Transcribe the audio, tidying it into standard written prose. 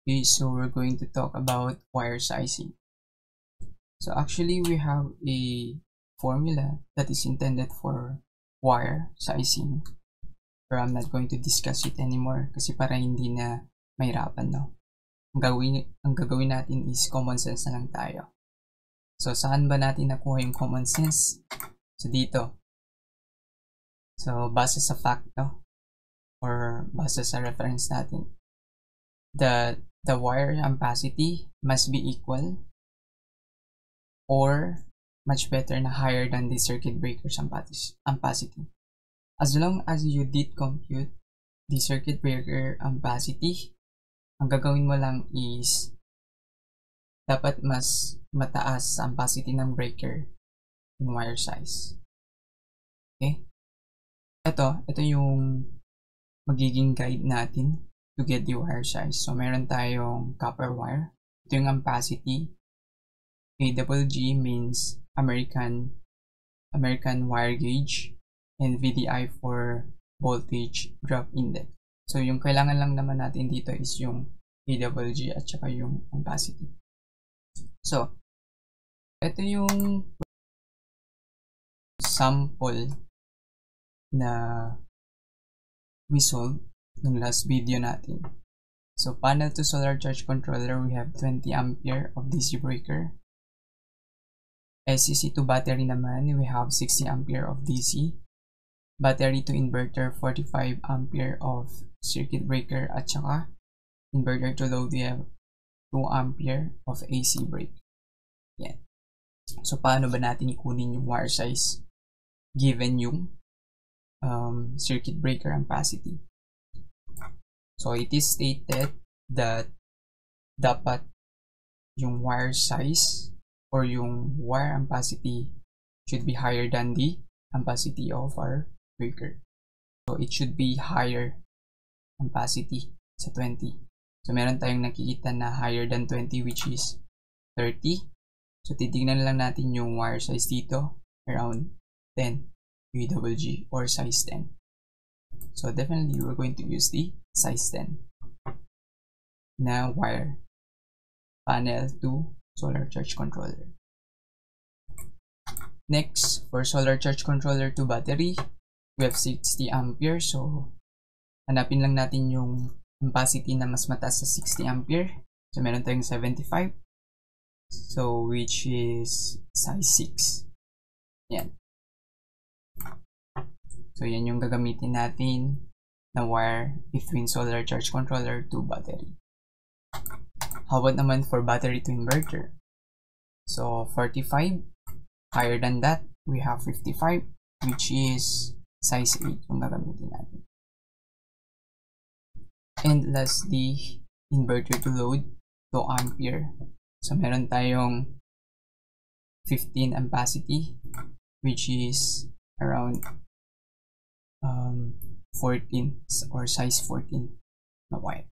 Okay, so we're going to talk about wire sizing. So actually we have a formula that is intended for wire sizing, but I'm not going to discuss it anymore kasi para hindi na mahirapan, no? Ang gagawin natin is common sense na lang tayo. So saan ba natin nakuha yung common sense? So dito. So base sa fact, no? Or base sa reference natin. The wire ampacity must be equal or much better na higher than the circuit breaker's ampacity. As long as you did compute the circuit breaker ampacity, ang gagawin mo lang is dapat mas mataas ang ampacity ng breaker in wire size. Okay? Ito yung magiging guide natin to get the wire size. So, meron tayong copper wire. Ito yung ampacity. AWG means American wire gauge, and VDI for voltage drop index. So, yung kailangan lang naman natin dito is yung AWG at saka yung ampacity. So, ito yung sample na we solved nung last video natin. So, panel to solar charge controller, we have 20 ampere of DC breaker. SCC to battery naman, we have 60 ampere of DC. Battery to inverter, 45 ampere of circuit breaker at saka inverter to load, we have 2 ampere of AC break. Yan. So, paano ba natin ikunin yung wire size given yung circuit breaker ampacity? So, it is stated that dapat yung wire size or yung wire ampacity should be higher than the ampacity of our breaker. So, it should be higher ampacity sa 20. So, meron tayong nakikita na higher than 20 which is 30. So, titignan lang natin yung wire size dito around 10 UWG or size 10. So, definitely we're going to use the size 10 na wire panel to solar charge controller. Next, for solar charge controller to battery, we have 60 ampere. So, hanapin lang natin yung ampacity na mas mataas sa 60 ampere. So, meron tayong 75. So, which is size 6. Yan. So, yan yung gagamitin natin na wire between solar charge controller to battery. How about naman for battery to inverter? So, 45. Higher than that, we have 55, which is size 8 yung gagamitin natin. And lastly, inverter to load, 2 ampere. So, meron tayong 15 ampacity, which is around 14 or size 14 na wire.